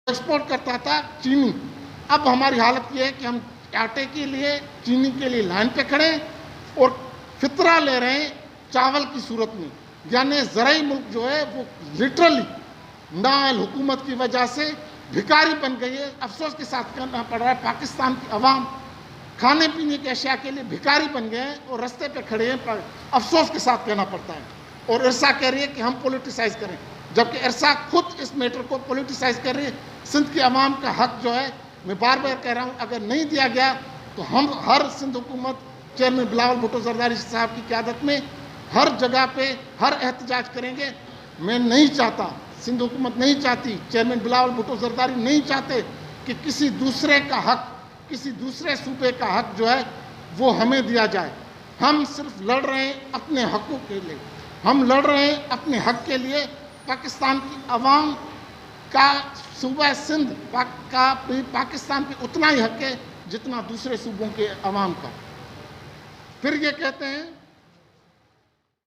Export کرتا تھا چینی. اب ہماری حالت یہ ہے کہ ہم آٹے کے لیے چینی کے لیے لائن پہ کھڑے ہیں اور فطرہ لے رہے ہیں چاول کی صورت میں. یعنی زرعی ملک جو ہے وہ لٹرلی نااہل حکومت کی وجہ سے بھکاری بن گئی ہے. افسوس کے ساتھ کہنا پڑ رہا ہے پاکستان کی عوام کھانے پینے کی اشیاء کے لیے بھکاری بن گئے ہیں اور رستے پہ کھڑے ہیں. افسوس کے ساتھ کہنا پڑتا ہے. اور ارسا کہہ رہی ہے کہ ہم پولیٹیسائز کریں، جبکہ ارسا خود اس میٹر کو پولیٹیسائز کر رہی ہے. سندھ کی عوام کا حق جو ہے میں بار بار کہہ رہا ہوں اگر نہیں دیا گیا تو ہم ہر سندھ حکومت چیئرمین بلاول بھٹو زرداری صاحب کی قیادت میں ہر جگہ پہ ہر احتجاج کریں گے. میں نہیں چاہتا، سندھ حکومت نہیں چاہتی، چیئرمین بلاول بھٹو زرداری نہیں چاہتے کہ کسی دوسرے کا حق، کسی دوسرے صوبے کا حق جو ہے وہ ہمیں دیا جائے. ہم صرف لڑ رہے ہیں اپنے حقوق کے لیے، ہم لڑ رہے ہیں اپنے حق کے لیے. پاکستان کی عوام کا صوبہ سندھ کا پاکستان پہ اتنا ہی حق ہے جتنا دوسرے صوبوں کے عوام کا. پھر یہ کہتے ہیں